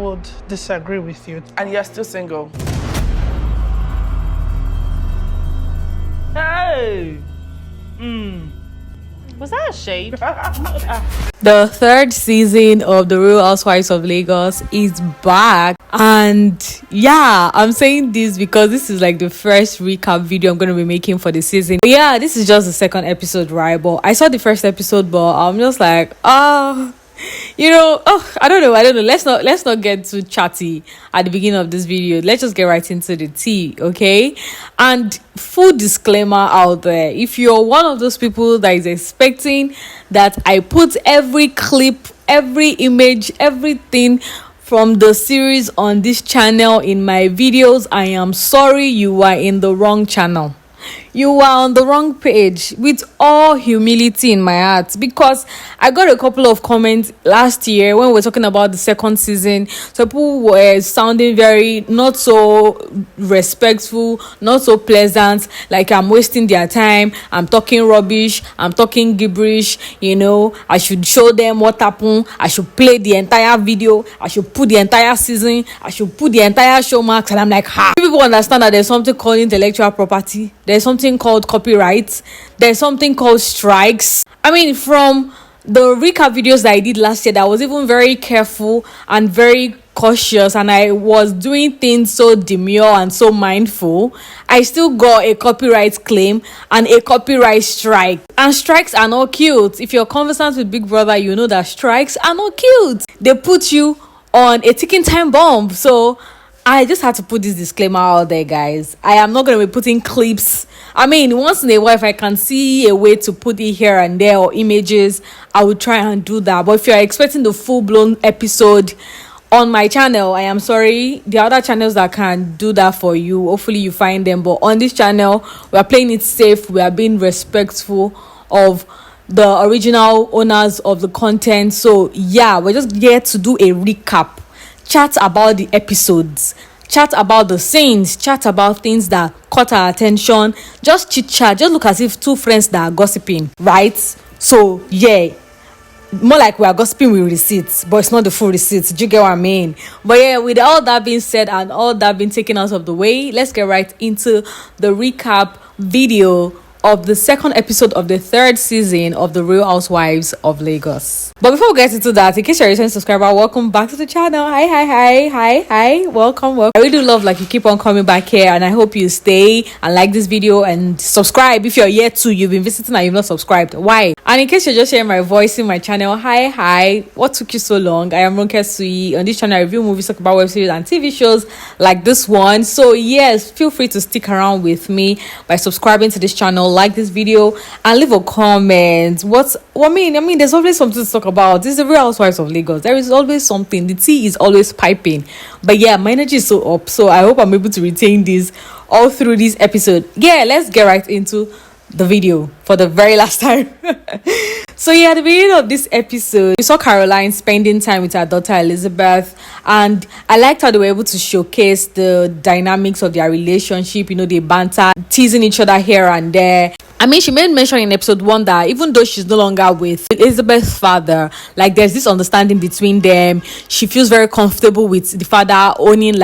would disagree with you. And you're still single. Hey! Was that a shade? The third season of the Real Housewives of Lagos is back, and yeah, I'm saying this because this is like the first recap video I'm going to be making for the season. But yeah, this is just the second episode, right? But I saw the first episode, but I'm just like, I don't know. Let's not get too chatty at the beginning of this video. Let's just get right into the tea, okay? And full disclaimer out there, if you're one of those people that is expecting that I put every clip, every image, everything from the series on this channel in my videos, I am sorry, you are in the wrong channel. You are on the wrong page, with all humility in my heart, because I got a couple of comments last year when we were talking about the second season. So people were sounding very not so respectful, not so pleasant, like I'm wasting their time, I'm talking rubbish, I'm talking gibberish, I should show them what happened, I should play the entire video, I should put the entire season, I should put the entire show marks. And I'm like, people understand that there's something called intellectual property, there's something called copyright, there's something called strikes. I mean, from the recap videos that I did last year, that I was even very careful and very cautious, and I was doing things so demure and so mindful, I still got a copyright claim and a copyright strike. And strikes are not cute. If you're conversant with Big Brother, you know that strikes are not cute. They put you on a ticking time bomb. So I just had to put this disclaimer out there, guys. I am not going to be putting clips. I mean, once in a while, if I can see a way to put it here and there or images, I will try and do that. But if you're expecting the full-blown episode on my channel, I am sorry. The other channels that can do that for you, hopefully you find them. But on this channel, we are playing it safe. We are being respectful of the original owners of the content. So yeah, we're just here to do a recap. Chat about the episodes, chat about the scenes, chat about things that caught our attention, just chit chat, just look as if two friends that are gossiping, right? So yeah, more like we are gossiping with receipts, but it's not the full receipts. Do you get what I mean? But yeah, with all that being said and all that being taken out of the way, let's get right into the recap video of the second episode of the third season of the Real Housewives of Lagos. But before we get into that, in case you're a returning subscriber, welcome back to the channel. Hi, welcome. I really do love you keep on coming back here, and I hope you stay and like this video and subscribe if you're yet to. You've been visiting and you've not subscribed. Why? And in case you're just hearing my voice in my channel, hi, what took you so long? I am Ronke Sui. On this channel I review movies, talk about web series and TV shows like this one. So yes, feel free to stick around with me by subscribing to this channel, like this video, and leave a comment. I mean, there's always something to talk about. This is the Real Housewives of Lagos. There is always something. The tea is always piping. But yeah, my energy is so up, so I hope I'm able to retain this all through this episode. Yeah, let's get right into the video for the very last time. So yeah, at the beginning of this episode, we saw Caroline spending time with her daughter Elizabeth, and I liked how they were able to showcase the dynamics of their relationship. They banter, teasing each other here and there. I mean, she made mention in episode 1 that even though she's no longer with Elizabeth's father, like there's this understanding between them. She feels very comfortable with the father owning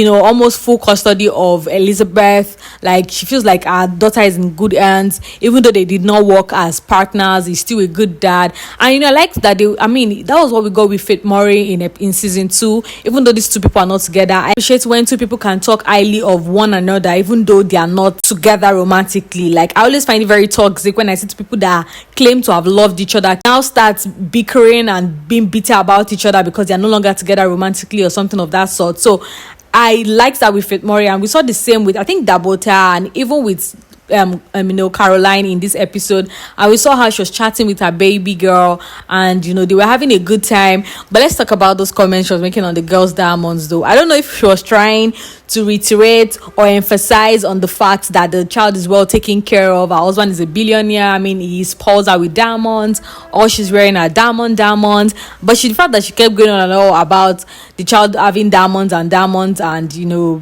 almost full custody of Elizabeth. Like, she feels like her daughter is in good hands. Even though they did not work as partners, he's still a good dad. And I like that that was what we got with Faith Murray in season 2. Even though these two people are not together, I appreciate when two people can talk highly of one another, even though they are not together romantically. Like, I always find it very toxic when I see two people that claim to have loved each other now start bickering and being bitter about each other because they are no longer together romantically or something of that sort. So I liked that with Faith Murray, and we saw the same with, I think, Dabota, and even with Caroline in this episode. And we saw how she was chatting with her baby girl, and they were having a good time. But let's talk about those comments she was making on the girls' diamonds, though. I don't know if she was trying to reiterate or emphasize on the fact that the child is well taken care of. Her husband is a billionaire. I mean, he spoils her with diamonds, or she's wearing her diamonds. But the fact that she kept going on and on about the child having diamonds and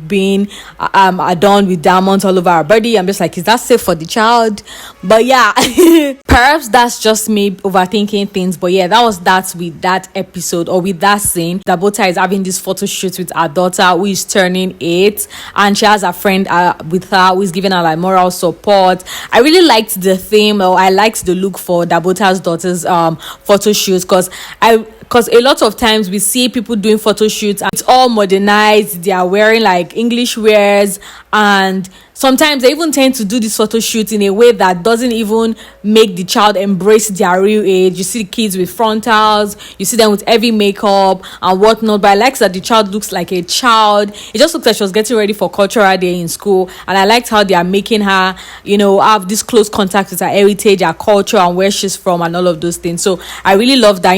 being adorned with diamonds all over her body, I'm just like, is that that's safe for the child. But yeah, perhaps that's just me overthinking things. But yeah, that was that with that episode or with that scene. Dabota is having this photo shoot with her daughter who is turning 8, and she has a friend with her who is giving her like moral support. I really liked the theme, or I liked the look for Dabota's daughter's photo shoots, because a lot of times we see people doing photo shoots and it's all modernized. They are wearing like English wears, and sometimes they even tend to do this photo shoot in a way that doesn't even make the child embrace their real age. You see the kids with frontals, you see them with heavy makeup and whatnot, but I like that the child looks like a child. It just looks like she was getting ready for cultural day in school, and I liked how they are making her, have this close contact with her heritage, her culture, and where she's from and all of those things. So I really love that.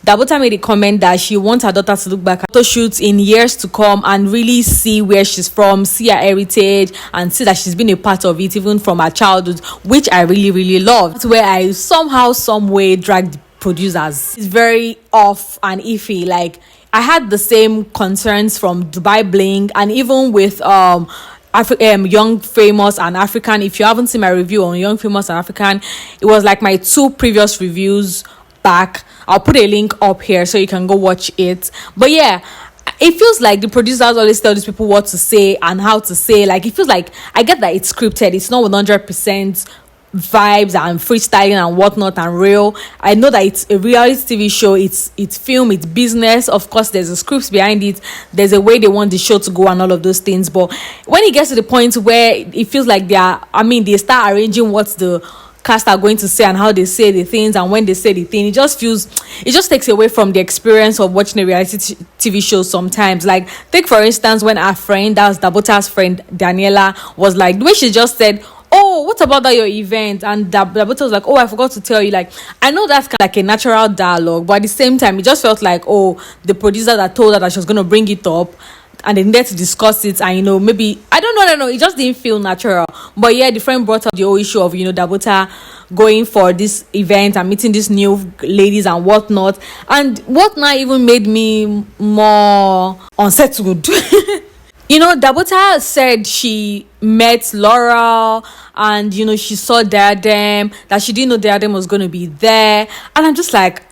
Dabota made a comment that she wants her daughter to look back at photo shoots in years to come and really see where she's from, see her heritage, and see that she's been a part of it even from her childhood, which I really, really love. That's where I somehow, some way dragged producers. It's very off and iffy. Like, I had the same concerns from Dubai Bling, and even with Young Famous and African. If you haven't seen my review on Young Famous and African, it was like my 2 previous reviews back. I'll put a link up here so you can go watch it. But yeah, it feels like the producers always tell these people what to say and how to say. Like, it feels like, I get that it's scripted, it's not 100% vibes and freestyling and whatnot and real. I know that it's a reality TV show, it's film, it's business. Of course, there's a script behind it, there's a way they want the show to go and all of those things. But when it gets to the point where it feels like they start arranging what the cast are going to say and how they say the things and when they say the thing, it just takes away from the experience of watching a reality TV show sometimes. Like, take for instance when our friend, that was Dabota's friend Daniela, was like, the way she just said, "Oh, what about that your event?" And Dabota was like, "Oh, I forgot to tell you." Like, I know that's kind of like a natural dialogue, but at the same time, it just felt like, oh, the producer that told her that she was going to bring it up and they needed to discuss it, and maybe I don't know, it just didn't feel natural. But yeah, the friend brought up the whole issue of Dabota going for this event and meeting these new ladies and whatnot, and whatnot even made me more unsettled. Dabota said she met Laura and she saw Diadem, that she didn't know Diadem was going to be there, and I'm just like,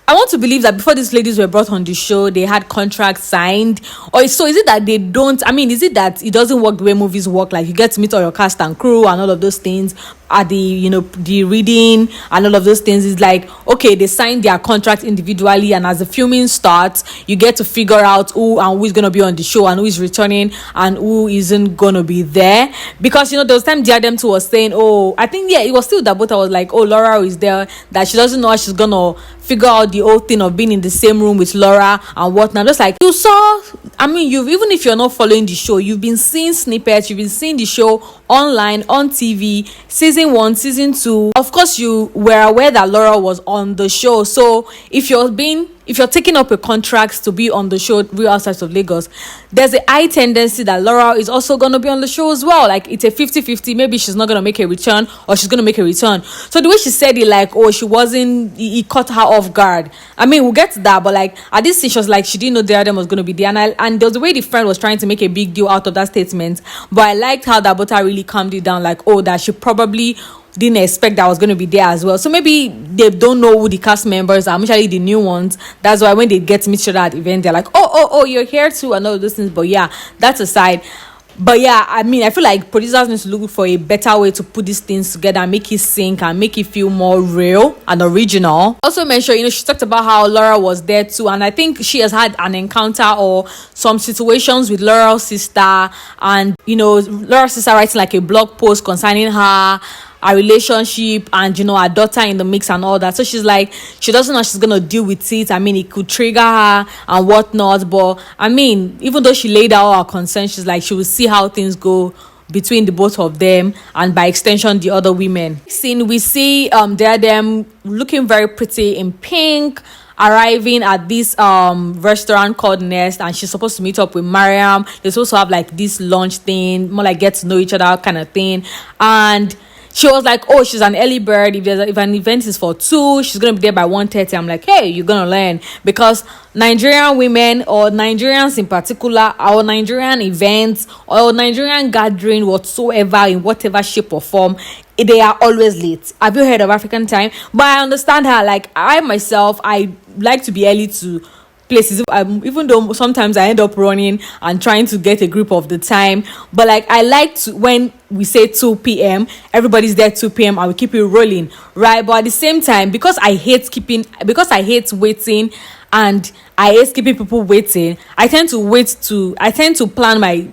I want to believe that before these ladies were brought on the show, they had contracts signed. Or so is it that they don't? I mean, is it that it doesn't work the way movies work? Like, you get to meet all your cast and crew and all of those things at the the reading and all of those things. Is like, okay, they signed their contract individually, and as the filming starts, you get to figure out who is going to be on the show and who is returning and who isn't going to be there. Because there was time Diadem too was saying, oh, I think it was still Dabota was like, oh, Laura is there, that she doesn't know how she's gonna figure out the whole thing of being in the same room with Laura and whatnot. Just like, you saw, even if you're not following the show, you've been seeing snippets, you've been seeing the show online, on TV, season 1, season 2. Of course, you were aware that Laura was on the show. So if you're taking up a contract to be on the show Real Housewives of Lagos, there's a high tendency that Laura is also going to be on the show as well. Like, it's a 50-50. Maybe she's not going to make a return, or she's going to make a return. So the way she said it, like, oh, she wasn't, he caught her off guard. I mean, we'll get to that, but like, at this stage, she was like, she didn't know Diadem was going to be there. And there was the way the friend was trying to make a big deal out of that statement. But I liked how Dabota really calmed it down, like, oh, that she probably didn't expect that I was going to be there as well. So maybe they don't know who the cast members are, especially the new ones. That's why when they get to meet each other at the event, they're like, oh, you're here too, and all those things. But yeah, that's aside. But yeah, I mean, I feel like producers need to look for a better way to put these things together and make it sync and make it feel more real and original. Also mentioned, she talked about how Laura was there too, and I think she has had an encounter or some situations with Laura's sister, and Laura's sister writing like a blog post concerning her relationship and her daughter in the mix and all that. So she's like, she doesn't know how she's gonna deal with it. I mean, it could trigger her and whatnot, but I mean, even though she laid out her concerns, she's like, she will see how things go between the both of them and by extension the other women. Scene, we see Diadem looking very pretty in pink, arriving at this restaurant called Nest, and she's supposed to meet up with Mariam. They supposed to have like this lunch thing, more like get to know each other kind of thing, and she was like, oh, she's an early bird. If an event is for 2, she's gonna be there by 1:30. I'm like, hey, you're gonna learn, because Nigerian women, or Nigerians in particular, our Nigerian events or Nigerian gathering whatsoever, in whatever shape or form, they are always late. Have you heard of African time? But I understand her. Like, I myself, I like to be early to places, even though sometimes I end up running and trying to get a grip of the time. But like, I like to, when we say 2 p.m, everybody's there 2 p.m, I will keep it rolling, right? But at the same time, because I hate waiting, and I hate keeping people waiting, I tend to plan my,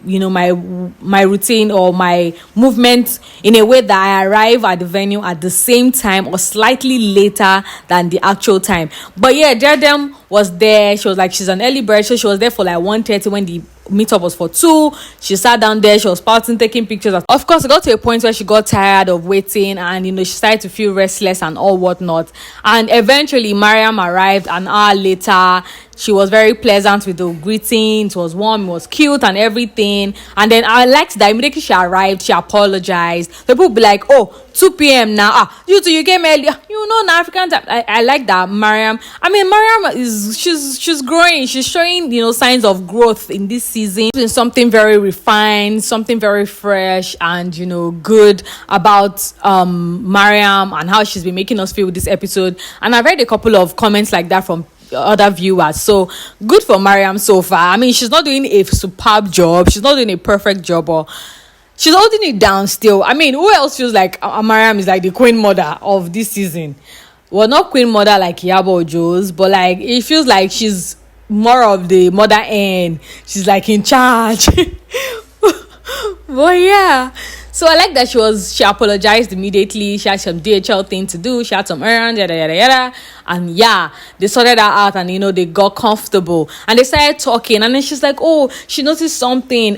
my routine or my movement in a way that I arrive at the venue at the same time or slightly later than the actual time. But yeah, Diadem was there. She was like, she's an early bird, so she was there for like 1:30 when the meetup was for 2. She sat down there, she was pouting, taking pictures. Of course, it got to a point where she got tired of waiting, and she started to feel restless and all whatnot. And eventually Mariam arrived an hour later. She was very pleasant with the greeting. It was warm, it was cute and everything. And then I liked that immediately she arrived, she apologized. The people be like, oh, 2 p.m. now. You came earlier. Now African time. I like that. Mariam she's growing. She's showing, signs of growth in this season. Doing something very refined, something very fresh and, good about Mariam and how she's been making us feel with this episode. And I've read a couple of comments like that from other viewers, so good for Mariam so far. She's not doing a superb job, she's not doing a perfect job, but she's holding it down still. Who else feels like Mariam is like the queen mother of this season? Well, not queen mother like Iyabo Ojo's, but like it feels like she's more of the mother end. She's like in charge. But yeah, so I like that she apologized immediately. She had some DHL thing to do, she had some errands, yada yada yada, and yeah, they sorted that out, and they got comfortable and they started talking. And then she's like, oh, she noticed something,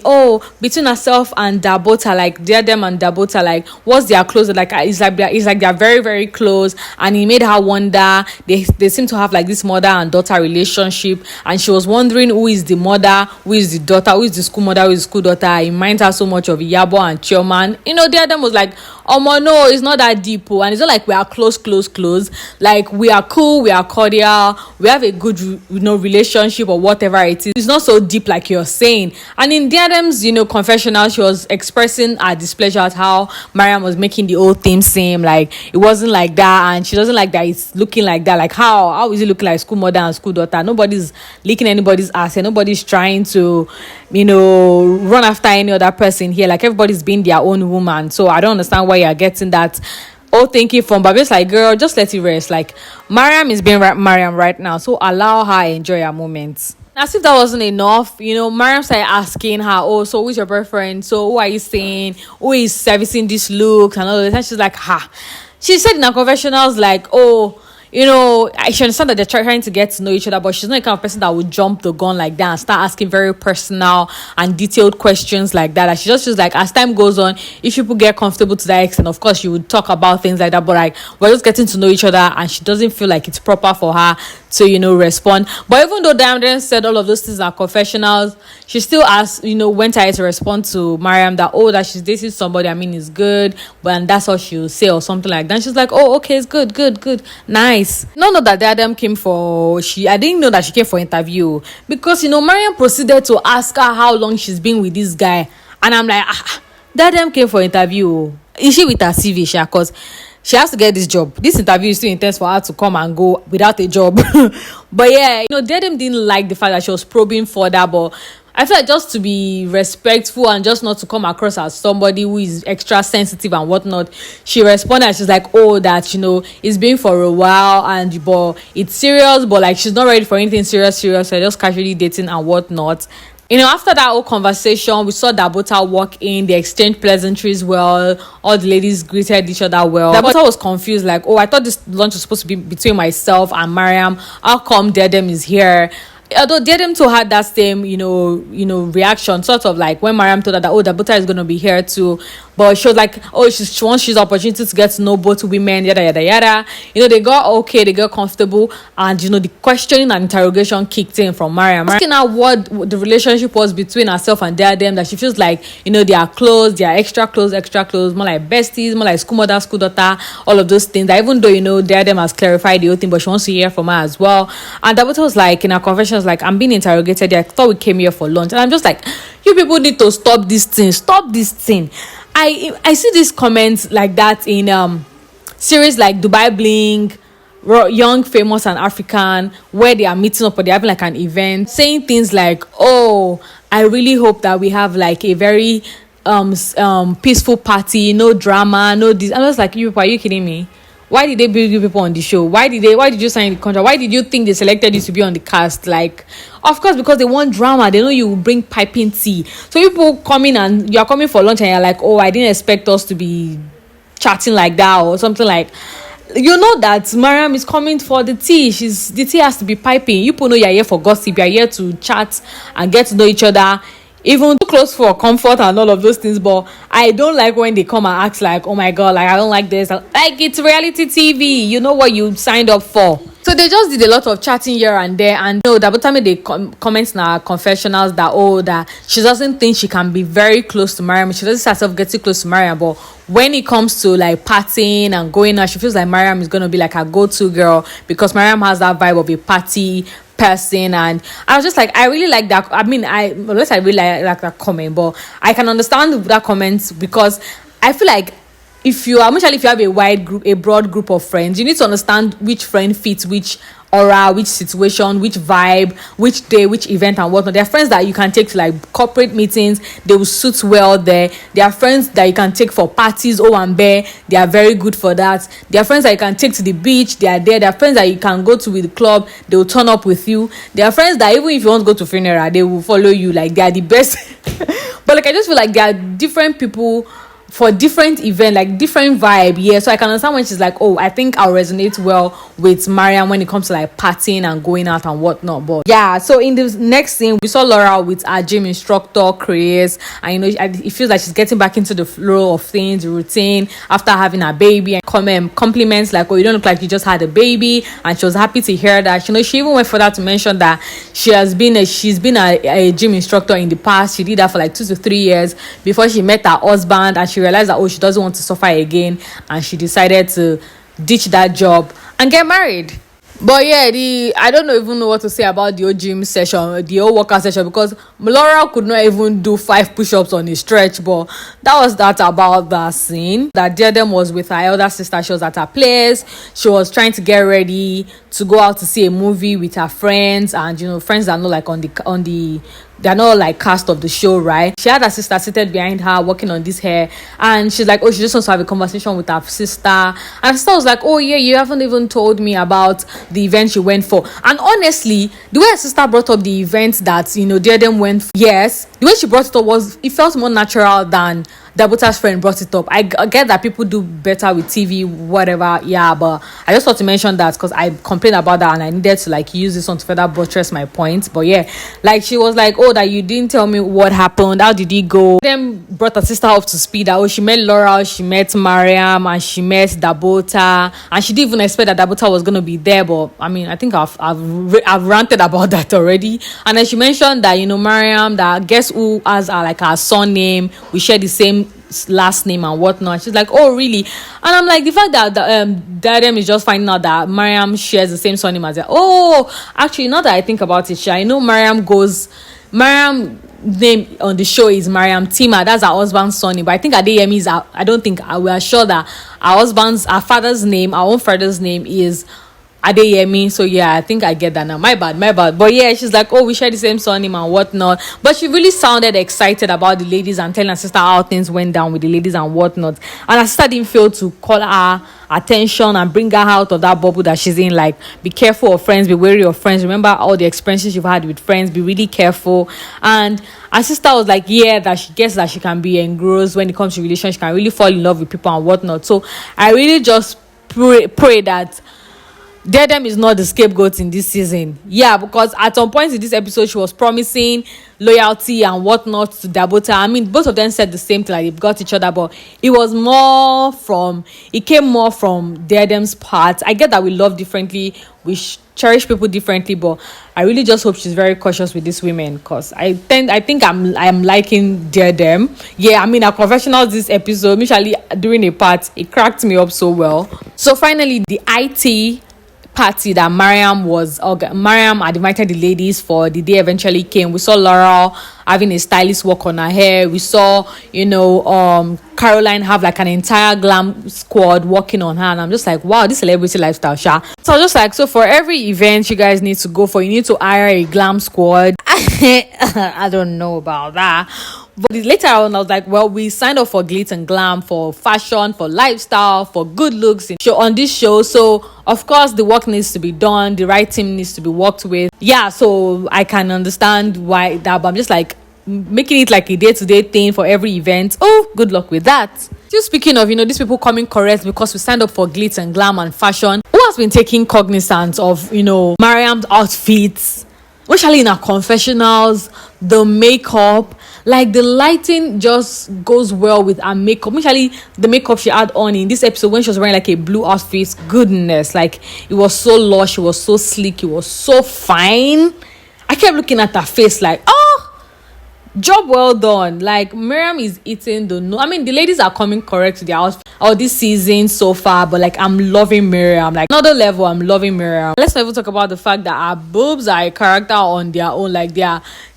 between herself and Dabota, like Diadem and Dabota, like what's their close, like it's like they're very very close. And it made her wonder, they seem to have like this mother and daughter relationship, and she was wondering who is the mother, who is the daughter, who is the school mother, who is the school daughter. It reminds her so much of Iyabo and Chioma. Diadem was like, no, it's not that deep, and it's not like we are close. Like, we are cool, we are cordial, we have a good relationship or whatever it is. It's not so deep like you're saying. And in Diadem's confessional, she was expressing her displeasure at how Mariam was making the whole thing seem like it wasn't like that, and she doesn't like that it's looking like that. Like, how is it looking like school mother and school daughter? Nobody's licking anybody's ass, and nobody's trying to run after any other person here. Like, everybody's being their own woman. So I don't understand why you're getting that old thinking from. But it's like, girl, just let it rest. Like, Mariam is being Mariam right now, so allow her enjoy her moments. As if that wasn't enough, Mariam started asking her, oh, so who's your boyfriend? So who are you saying? Who is servicing this look and all that? And she's like, she said in her confessionals, like, oh, I should understand that they're trying to get to know each other, but she's not the kind of person that would jump the gun like that and start asking very personal and detailed questions like that. Like, she just feels like as time goes on, if people get comfortable to that extent, of course, she would talk about things like that. But like, we're just getting to know each other, and she doesn't feel like it's proper for her to, respond. But even though Diadem said all of those things are confessionals, she still asked, went ahead to respond to Mariam that, that she's dating somebody, it's good, and that's all she'll say or something like that. And she's like, oh, okay, it's good, nice. No, that Diadem came for, I didn't know that she came for interview, because, Mariam proceeded to ask her how long she's been with this guy. And I'm like, Diadem came for interview. Is she with her CV, Sha? Because she has to get this job. This interview is too intense for her to come and go without a job. But yeah, Diadem didn't like the fact that she was probing further, but I feel like just to be respectful and just not to come across as somebody who is extra sensitive and whatnot, she responded. She's like, that it's been for a while, but it's serious, but like she's not ready for anything serious. So just casually dating and whatnot. After that whole conversation, we saw Dabota walk in. They exchanged pleasantries well. All the ladies greeted each other well. Dabota was confused, like, I thought this lunch was supposed to be between myself and Mariam. How come Diadem is here? although Diadem too had that same, reaction, sort of like when Mariam told her that, oh, Dabota is going to be here too. But she was like, oh, she wants she's opportunity to get to know both women, yada, yada, yada. They got okay, they got comfortable. And, the questioning and interrogation kicked in from Mariam. Asking her what the relationship was between herself and Diadem, that she feels like, they are close, they are extra close, more like besties, more like school mother, school daughter, all of those things. That even though, Diadem has clarified the whole thing, but she wants to hear from her as well. And Dabota was like, in her confession, was like, I'm being interrogated. I thought we came here for lunch. And I'm just like, you people need to stop this thing. I see these comments like that in series like Dubai Bling, Young, Famous and African, where they are meeting up or they're having like an event, saying things like, oh, I really hope that we have like a very peaceful party, no drama, no this. I'm just like, you people, are you kidding me? Why did they bring you people on the show? Why did you sign the contract? Why did you think they selected you to be on the cast? Like, of course, because they want drama. They know you will bring piping tea. So people come in and you're coming for lunch and you're like, oh, I didn't expect us to be chatting like that or something like. You know that Mariam is coming for the tea. The tea has to be piping. You people know you're here for gossip. You're here to chat and get to know each other. Even too close for comfort and all of those things. But I don't like when they come and act like, oh my god, like I don't like this. Like, it's reality TV. You know what you signed up for. So they just did a lot of chatting here and there, and Dabota made the comments in her confessionals that she doesn't think she can be very close to Mariam. She doesn't see herself getting close to Mariam, but when it comes to like partying and going out, she feels like Mariam is gonna be like her go-to girl, because Mariam has that vibe of a party person. And I was just like, I really like that. I mean, I really like that comment, but I can understand that comment, because I feel like if you have a broad group of friends, you need to understand which friend fits which aura, which situation, which vibe, which day, which event and whatnot. There are friends that you can take to like corporate meetings, they will suit well there. There are friends that you can take for parties, and bear, they are very good for that. There are friends that you can take to the beach, they are there. There are friends that you can go to with the club, they will turn up with you. There are friends that even if you want to go to funeral, they will follow you, like they are the best. But like I just feel like there are different people for different event, like different vibe. Yeah, so I can understand when she's like, oh, I think I'll resonate well with Mariam when it comes to like partying and going out and whatnot. But yeah, so in the next scene we saw Laura with our gym instructor Chris, and it feels like she's getting back into the flow of things, the routine after having a baby, and compliments like, oh, you don't look like you just had a baby. And she was happy to hear that. She even went further to mention that she's been a gym instructor in the past. She did that for like 2 to 3 years before she met her husband, and she realized that, oh, she doesn't want to suffer again, and she decided to ditch that job and get married. But yeah, I don't even know what to say about the old gym session, the old workout session, because Laura could not even do 5 push-ups on a stretch. But that was that about that scene. That Diadem was with her elder sister. She was at her place. She was trying to get ready to go out to see a movie with her friends, and friends that are not like on the they're not like cast of the show, right? She had her sister seated behind her working on this hair, and she's like, oh, she just wants to have a conversation with her sister. And her sister was like, oh yeah, you haven't even told me about the event she went for. And honestly, the way her sister brought up the event that Diadem went for, yes, the way she brought it up it felt more natural than Dabota's friend brought it up. I get that people do better with TV, whatever, yeah, but I just thought to mention that because I complained about that and I needed to like use this one to further buttress my point. But yeah, like she was like, oh, that you didn't tell me what happened, how did it go? Then brought her sister up to speed that, oh, she met Laura, she met Mariam, and she met Dabota, and she didn't even expect that Dabota was going to be there. But I mean, I think I've ranted about that already. And then she mentioned that Mariam, that guess who has her son name, we share the same last name and whatnot. She's like, oh really? And I'm like, the fact that Diadem is just finding out that Mariam shares the same surname as her. Oh, actually, now that I think about it, I know Mariam name on the show is Mariam Timmer. That's her husband's surname. But I think Adeyemi is we are sure that our father's name, our own father's name is Adeyemi. So yeah, I think I get that now. My bad. But yeah, she's like, oh, we share the same surname and whatnot. But she really sounded excited about the ladies and telling her sister how things went down with the ladies and whatnot. And her sister didn't fail to call her attention and bring her out of that bubble that she's in. Like, be careful of friends, be wary of friends. Remember all the experiences you've had with friends. Be really careful. And her sister was like, yeah, that she gets that she can be engrossed when it comes to relations. She can really fall in love with people and whatnot. So I really just pray that Diadem is not the scapegoat in this season. Yeah, because at some point in this episode, she was promising loyalty and whatnot to Dabota. I mean, both of them said the same thing, like they've got each other, but it came more from Diadem's part. I get that we love differently, we cherish people differently, but I really just hope she's very cautious with these women, because I think I'm liking Diadem. Yeah, I mean, our confessionals this episode, initially during a part, it cracked me up so well. So finally, the IT party that Mariam had invited the ladies for, the day eventually came. We saw Laura having a stylist work on her hair. We saw, Caroline have like an entire glam squad working on her, and I'm just like, wow, this celebrity lifestyle, sha. So I was just like, so for every event you guys need to go for, you need to hire a glam squad. I don't know about that. But later on, I was like, well, we signed up for glitz and glam, for fashion, for lifestyle, for good looks on this show. So, of course, the work needs to be done. The right team needs to be worked with. Yeah, so I can understand why that. But I'm just like, making it like a day-to-day thing for every event. Oh, good luck with that. Still speaking of, these people coming correct because we signed up for glitz and glam and fashion. Who has been taking cognizance of, Mariam's outfits? Especially in her confessionals, the makeup, like the lighting just goes well with her makeup. Especially the makeup she had on in this episode when she was wearing like a blue outfit. Goodness, like it was so lush, it was so sleek, it was so fine. I kept looking at her face like, oh, job well done. Like Mariam is eating the no. I mean, the ladies are coming correct to their outfit all this season so far, but like I'm loving Mariam. Like another level, I'm loving Mariam. Let's not even talk about the fact that our boobs are a character on their own. Like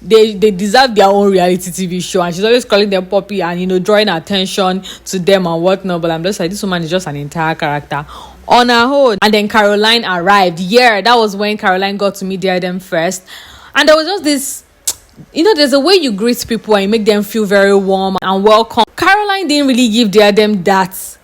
they deserve their own reality TV show, and she's always calling them puppy and drawing attention to them and whatnot. But I'm just like, this woman is just an entire character on her own. And then Caroline arrived. Yeah, that was when Caroline got to meet Diadem first, and there was just this. There's a way you greet people and you make them feel very warm and welcome. Caroline didn't really give Diadem that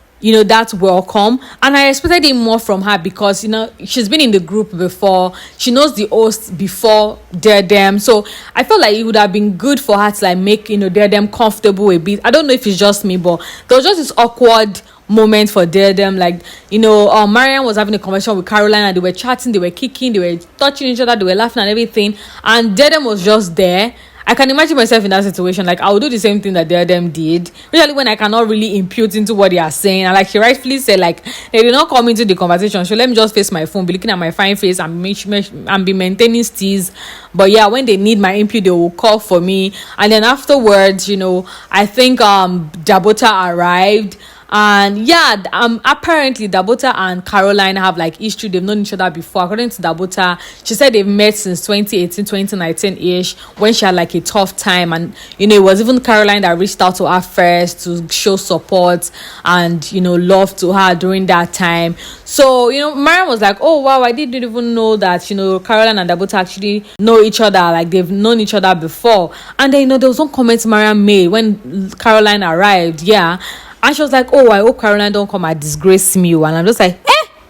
welcome, and I expected it more from her because she's been in the group before, she knows the host before Diadem, so I felt like it would have been good for her to like make Diadem comfortable a bit. I don't know if it's just me, but there was just this awkward moment for Diadem. Like Mariam was having a conversation with Caroline and they were chatting, they were kicking, they were touching each other, they were laughing and everything, and Diadem was just there. I can imagine myself in that situation. Like I would do the same thing that Diadem did, especially when I cannot really impute into what they are saying. And like she rightfully said, like they did not come into the conversation, so let me just face my phone, be looking at my fine face and be maintaining steez. But yeah, when they need my input, they will call for me. And then afterwards, I think Dabota arrived. And yeah, apparently Dabota and Caroline have like history. They've known each other before. According to Dabota, she said they've met since 2018, 2019-ish, when she had like a tough time. And it was even Caroline that reached out to her first to show support and love to her during that time. So Mariam was like, oh wow, I didn't even know that Caroline and Dabota actually know each other, like they've known each other before. And then there was one comment Mariam made when Caroline arrived. Yeah. And she was like, oh, I hope Caroline don't come and disgrace me. And I'm just like,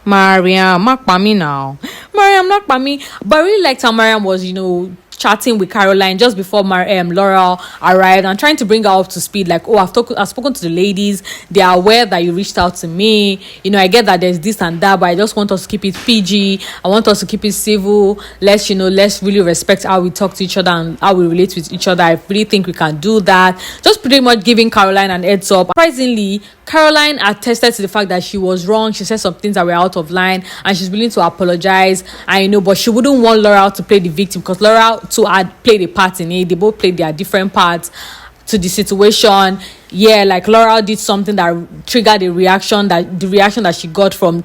Mariam, not by me now. Mariam, not by me. But I really liked how Mariam was, chatting with Caroline just before Laura arrived and trying to bring her up to speed. Like, oh, I've spoken to the ladies. They are aware that you reached out to me. I get that there's this and that, but I just want us to keep it PG. I want us to keep it civil. Let's really respect how we talk to each other and how we relate with each other. I really think we can do that. Just pretty much giving Caroline an heads up. Surprisingly, Caroline attested to the fact that she was wrong. She said some things that were out of line and she's willing to apologize. But she wouldn't want Laura to play the victim because Laura too had played a part in it. They both played their different parts to the situation. Yeah, like Laura did something that triggered the reaction that she got from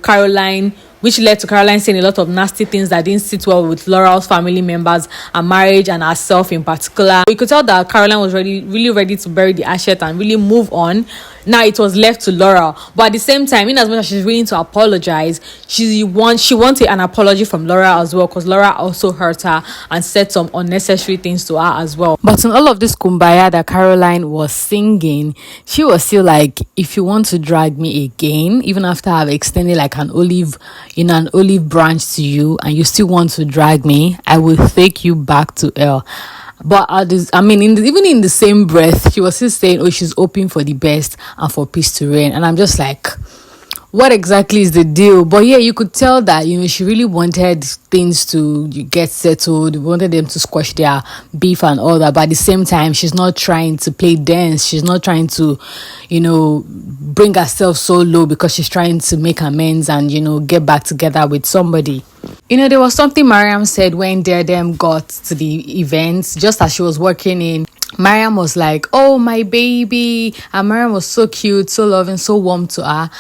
Caroline, which led to Caroline saying a lot of nasty things that didn't sit well with Laura's family members and marriage and herself in particular. You could tell that Caroline was really ready to bury the ashes and really move on. Now it was left to Laura, but at the same time, in as much as she's willing to apologize, she wanted an apology from Laura as well, because Laura also hurt her and said some unnecessary things to her as well. But in all of this kumbaya that Caroline was singing, she was still like, if you want to drag me again, even after I've extended like an olive branch to you, and you still want to drag me, I will take you back to hell. But even in the same breath, she was still saying, oh, she's hoping for the best and for peace to reign. And I'm just like, what exactly is the deal. But yeah, you could tell that, you know, she really wanted things to get settled, wanted them to squash their beef and all that. But at the same time, she's not trying to play dance. She's not trying to, you know, bring herself so low because she's trying to make amends and, you know, get back together with somebody. You know, there was something Mariam said when Diadem got to the event, just as she was working in. Mariam was like, "Oh, my baby," and Mariam was so cute, so loving, so warm to her.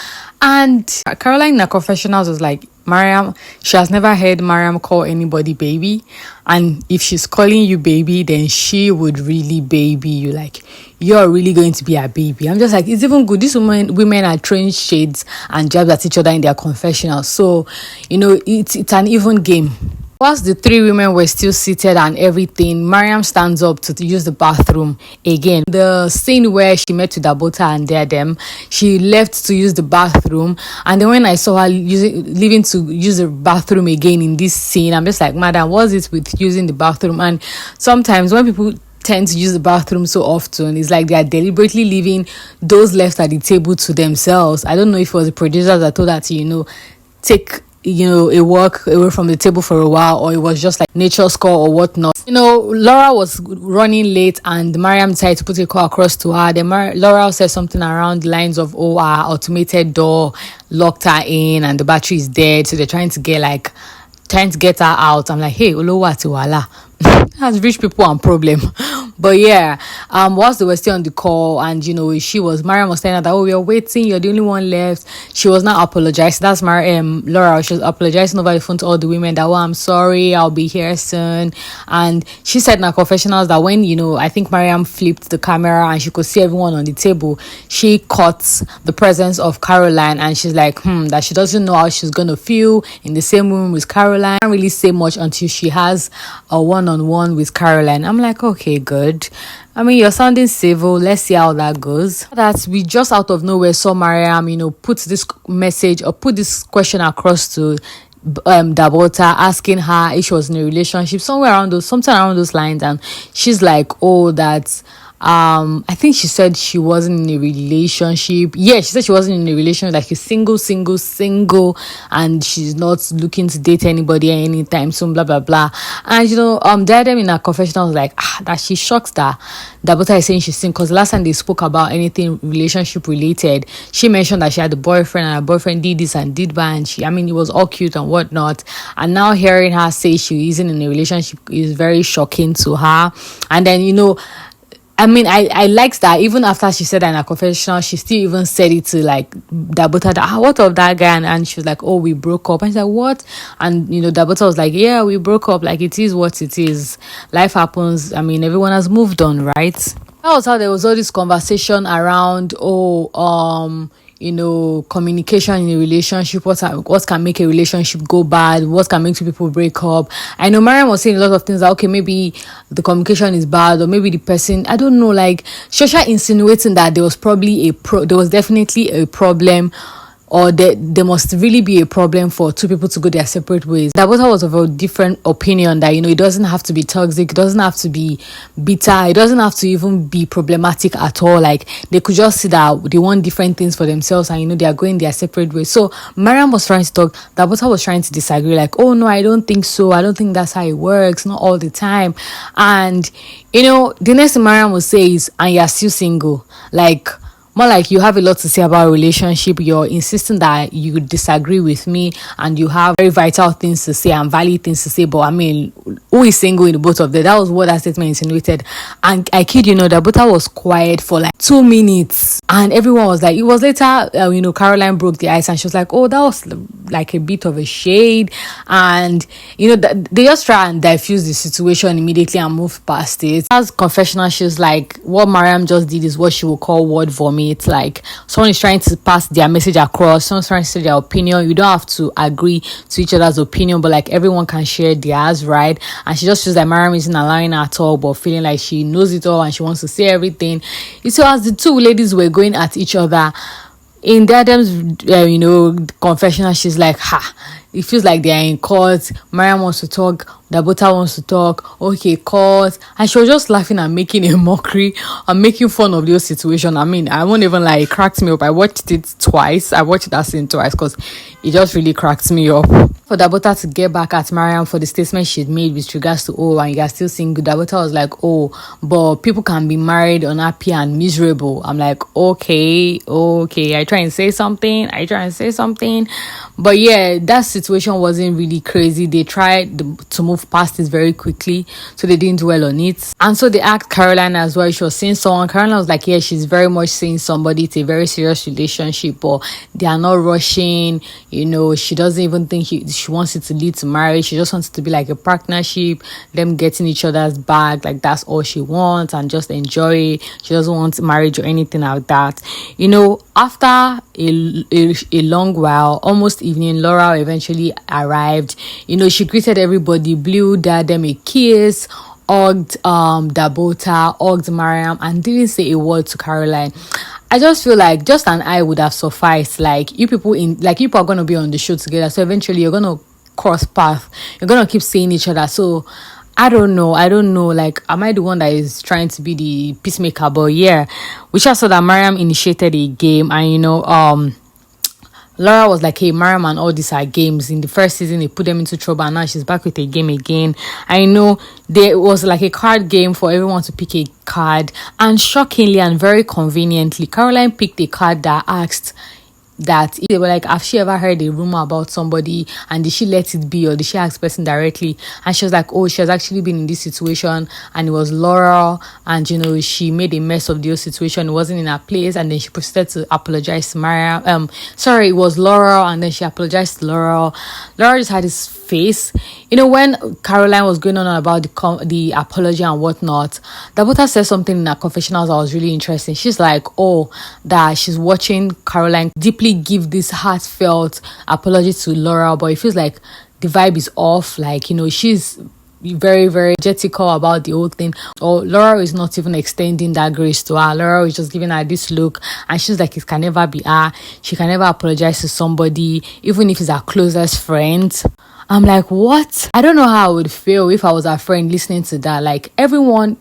And Caroline in her confessionals was like, Mariam, she has never heard Mariam call anybody baby, and if she's calling you baby, then she would really baby you, like you're really going to be a baby. I'm just like, it's even good. These women are throwing shades and jabs at each other in their confessionals, so you know it's an even game. Whilst the three women were still seated and everything, Mariam stands up to use the bathroom again. The scene where she met with Dabota and Diadem, she left to use the bathroom, and then when I saw her leaving to use the bathroom again in this scene, I'm just like, madam, what's it with using the bathroom? And sometimes when people tend to use the bathroom so often, it's like they are deliberately leaving those left at the table to themselves. I don't know if it was the producers that told her to, you know, take, you know, a walk away from the table for a while, or it was just like nature score or whatnot. You know, Laura was running late and Mariam tried to put a call across to her. Then Laura said something around the lines of, "Oh, our automated door locked her in and the battery is dead, so they're trying to get her out." I'm like, hey, Olowa Tiwala. That's rich people and problem. But yeah, whilst they were still on the call, and you know, Mariam was telling her that, "Oh, we're waiting, you're the only one left." She was not apologizing. That's Laura. She was apologizing over the phone to all the women that, "Oh, I'm sorry, I'll be here soon." And she said in her confessionals that when, you know, I think Mariam flipped the camera and she could see everyone on the table, she caught the presence of Carolyn, and she's like, that she doesn't know how she's gonna feel in the same room with Carolyn. Can't really say much until she has a one-on-one with Carolyn. I'm like, okay, good. I mean, you're sounding civil. Let's see how that goes. That we just out of nowhere saw Mariam, you know, put this message or put this question across to Dabota, asking her if she was in a relationship, something around those lines, and she's like, "Oh, that's I think she said she wasn't in a relationship." Yeah, she said she wasn't in a relationship, like she's single, and she's not looking to date anybody anytime soon, blah blah blah. And you know, Diadem in her confessional was like, that she shocked that Dabota is saying she's single, because last time they spoke about anything relationship related, she mentioned that she had a boyfriend and her boyfriend did this and did that, and it was all cute and whatnot. And now hearing her say she isn't in a relationship is very shocking to her. And then, you know, I mean, I liked that even after she said that in her confessional, she still even said it to like Dabota, what of that guy? And she was like, "Oh, we broke up." And she's like, "What?" And you know, Dabota was like, "Yeah, we broke up. Like, it is what it is. Life happens. I mean, everyone has moved on, right?" That was how there was all this conversation around, you know, communication in a relationship, what can make a relationship go bad, what can make two people break up. I know Mariam was saying a lot of things that, okay, maybe the communication is bad, or maybe the person, I don't know, like Shosha insinuating that there was definitely a problem, or there must really be a problem for two people to go their separate ways. Dabota was of a different opinion that, you know, it doesn't have to be toxic, it doesn't have to be bitter, it doesn't have to even be problematic at all. Like, they could just see that they want different things for themselves, and you know, they are going their separate ways. So Mariam was trying to talk, Dabota was trying to disagree, like, "Oh no, I don't think so, I don't think that's how it works, not all the time." And you know, the next thing Mariam will say is, "And you're still single." Like, more like you have a lot to say about a relationship. You're insisting that you disagree with me and you have very vital things to say and valid things to say. But I mean, who is single in the both of them? That was what that statement insinuated. And I kid you not, Dabota was quiet for like 2 minutes. And everyone was like, it was later, you know, Carolyn broke the ice and she was like, "Oh, that was like a bit of a shade." And, you know, they just try and diffuse the situation immediately and move past it. As confessional, she was like, what Mariam just did is what she would call word vomit. Like, someone is trying to pass their message across, someone's trying to say their opinion. You don't have to agree to each other's opinion, but like everyone can share theirs, right? And she just feels like Mariam isn't allowing her at all, but feeling like she knows it all and she wants to say everything. So as the two ladies were going at each other in Diadem's you know, confessional, she's like, it feels like they are in court. Mariam wants to talk Dabota wants to talk, okay, cut. And she was just laughing and making a mockery and making fun of those situation. I mean, I won't even lie, it cracked me up. I watched it twice. I watched that scene twice because it just really cracked me up. For Dabota to get back at Mariam for the statement she'd made with regards to, oh, and you are still single, Dabota was like, oh, but people can be married, unhappy, and miserable. I'm like, okay. I try and say something. But yeah, that situation wasn't really crazy. They tried to move past it very quickly, so they didn't dwell on it. And so they asked Caroline as well. She was seeing someone. Caroline was like, yeah, she's very much seeing somebody. It's a very serious relationship, but they are not rushing. She doesn't even think she wants it to lead to marriage. She just wants it to be like a partnership, them getting each other's back. Like, that's all she wants, and just enjoy it. She doesn't want marriage or anything like that. After a long while, almost evening, Laura eventually arrived. She greeted everybody, blew Diadem a kiss, hugged Dabota, hugged Mariam, and didn't say a word to Caroline. I just feel like just an eye would have sufficed. Like, you people are gonna be on the show together, so eventually you're gonna cross path. You're gonna keep seeing each other. So I don't know. Like, am I the one that is trying to be the peacemaker? But yeah, we just saw that Mariam initiated a game, and Laura was like, hey, Mariam and all these are games. In the first season, they put them into trouble, and now she's back with a game again. I know there was like a card game for everyone to pick a card. And shockingly and very conveniently, Caroline picked a card that asked that they were like, have she ever heard a rumor about somebody, and did she let it be, or did she ask the person directly? And she was like, oh, she has actually been in this situation, and it was Laura, and she made a mess of the whole situation. It wasn't in her place, and then she proceeded to apologize to Mariam. It was Laura, and then she apologized to Laura. Laura just had this face. When Caroline was going on about the apology and whatnot, Dabota said something in her confessionals that was really interesting. She's like, oh, that she's watching Caroline deeply give this heartfelt apology to Laura, but it feels like the vibe is off. Like, she's very, very energetical about the whole thing. Or Laura is not even extending that grace to her. Laura is just giving her this look, and she's like, it can never be her. She can never apologize to somebody, even if it's her closest friend. I'm like, what? I don't know how I would feel if I was a friend listening to that. Like, anyone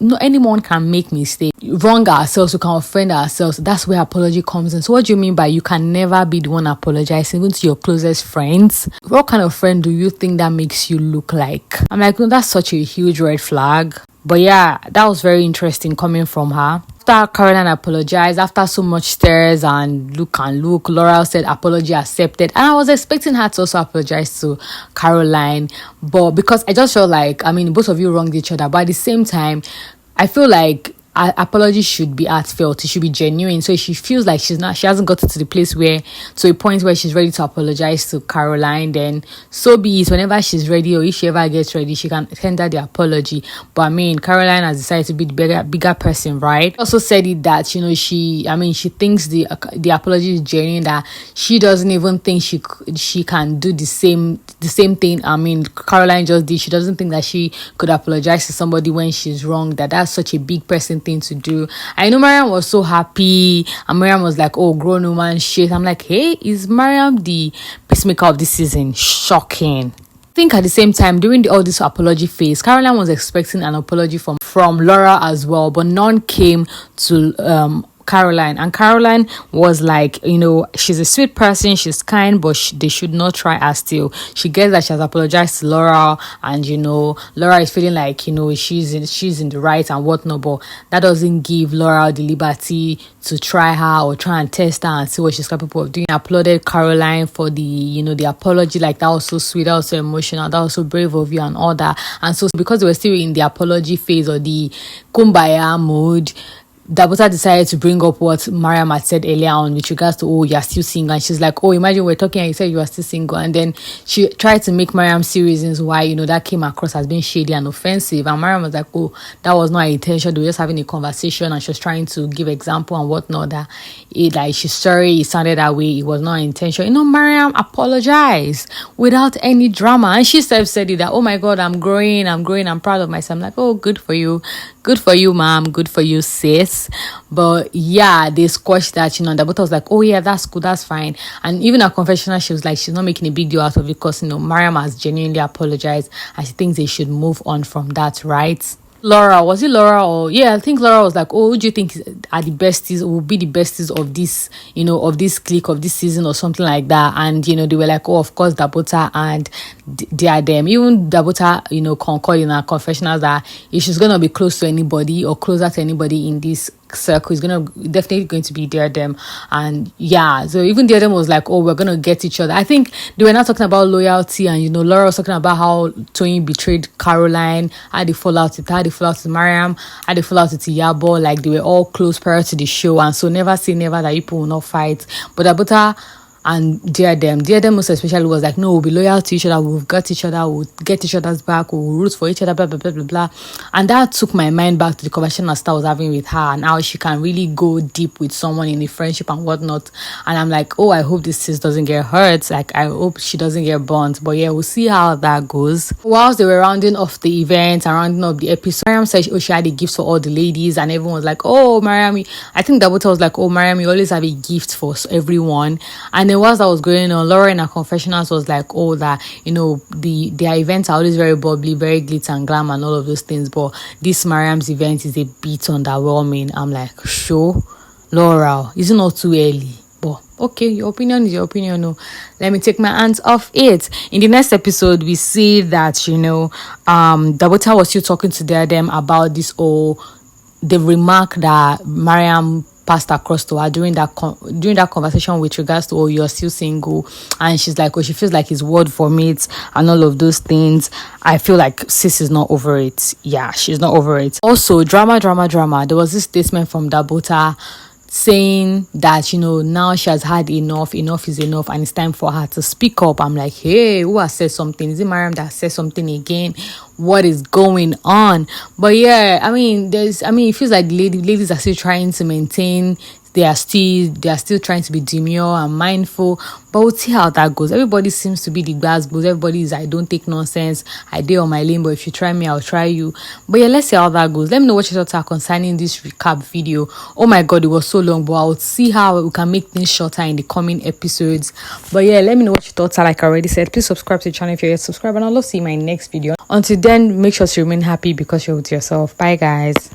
can make mistakes, wrong ourselves, we can offend ourselves. That's where apology comes in. So what do you mean by you can never be the one apologizing even to your closest friends? What kind of friend do you think that makes you look like? I'm like, no, that's such a huge red flag. But yeah, that was very interesting coming from her. After Caroline apologized, after so much stares and look, Laura said apology accepted. And I was expecting her to also apologize to Caroline. But because I just felt like, both of you wronged each other. But at the same time, I feel like apology should be heartfelt. It should be genuine. So if she feels like she hasn't gotten to a point where she's ready to apologize to Caroline, then so be it. Whenever she's ready, or if she ever gets ready, she can tender the apology. But Caroline has decided to be the bigger person, right? She also said it that she thinks the apology is genuine, that she doesn't even think she can do the same thing Caroline just did. She doesn't think that she could apologize to somebody when she's wrong. That's such a big person thing to do. I know Mariam was so happy, and Mariam was like, oh, grown woman shit. I'm like, hey, is Mariam the peacemaker of this season? Shocking. I think at the same time, during all this apology phase, Caroline was expecting an apology from Laura as well, but none came to Caroline. And Caroline was like, she's a sweet person, she's kind, but they should not try her still. She gets that she has apologized to Laura, and Laura is feeling like she's in the right and whatnot, but that doesn't give Laura the liberty to try her or try and test her and see what she's capable of doing. I applauded Caroline for the apology. Like, that was so sweet, that was so emotional, that was so brave of you and all that. And so because they were still in the apology phase or the kumbaya mood, Dabota decided to bring up what Mariam had said earlier on with regards to, oh, you're still single. And she's like, oh, imagine we're talking and you said you are still single. And then she tried to make Mariam see reasons why, that came across as being shady and offensive. And Mariam was like, oh, that was not her intention. They were just having a conversation, and she was trying to give example and whatnot, that she's sorry, it sounded that way, it was not her intention. Mariam apologized without any drama. And she said it that, oh my God, I'm growing, I'm proud of myself. I'm like, oh, good for you. Good for you, ma'am. Good for you, sis. But yeah, they squashed that, you know. Dabota was like, oh yeah, that's good, that's fine. And even her confessional, she was like, she's not making a big deal out of it because, you know, Mariam has genuinely apologized and she thinks they should move on from that, right? Laura, was it Laura? Or yeah, I think Laura was like, oh, who do you think are the besties, will be the besties of this, you know, of this clique, of this season or something like that? And you know, they were like, oh, of course, Dabota and Diadem. Even Dabota, you know, concurred in her confessionals that if she's gonna be close to anybody or closer to anybody in this circle, is definitely going to be Diadem. And yeah, so even Diadem was like, oh, we're gonna get each other. I think they were not talking about loyalty, and you know, Laura was talking about how Tony betrayed Caroline, how they fall out with her, they fall out with Mariam, how they fall out with Yabo. Like they were all close prior to the show, and so never say never that people will not fight. But Dabota and Diadem most especially was like, no, we'll be loyal to each other, we've got each other, we'll get each other's back, we'll root for each other, blah blah blah blah blah. And that took my mind back to the conversation I was having with her and how she can really go deep with someone in a friendship and whatnot. And I'm like, oh, I hope this sis doesn't get hurt, like I hope she doesn't get burnt. But yeah, we'll see how that goes. Whilst they were rounding off the event and rounding up the episode, Mariam said, oh, she had a gift for all the ladies, and everyone was like, oh, Mariam, I think Dabota was like, oh, Mariam, you always have a gift for everyone. And then whilst that was going on, Laura in her confessionals was like, oh, that, you know, their events are always very bubbly, very glitz and glam and all of those things, but this Mariam's event is a bit underwhelming. I'm like, sure, Laura, is it not too early? But okay, your opinion is your opinion. No, let me take my hands off it. In the next episode, we see that, you know, Dabota was still talking to them about this, the remark that Mariam passed across to her during that conversation with regards to, oh, you're still single, and she's like, oh, she feels like his word vomits and all of those things. I feel like sis is not over it. Yeah, she's not over it. Also, drama. There was this statement from Dabota saying that, you know, now she has had enough is enough, and it's time for her to speak up. I'm like, hey, who has said something? Is it Mariam that said something again? What is going on? But yeah, I mean, it feels like the ladies are still trying to maintain, they are still trying to be demure and mindful, but we'll see how that goes. Everybody seems to be the Glasgows. Everybody is, I don't take nonsense, I did on my lane, but if you try me, I'll try you. But yeah, let's see how that goes. Let me know what your thoughts are concerning this recap video. Oh my god, it was so long, but I'll see how we can make things shorter in the coming episodes. But yeah, let me know what your thoughts are. Like I already said, please subscribe to the channel if you're yet subscribed, and I'll see you in my next video. Until then, make sure to remain happy because you're with yourself. Bye guys.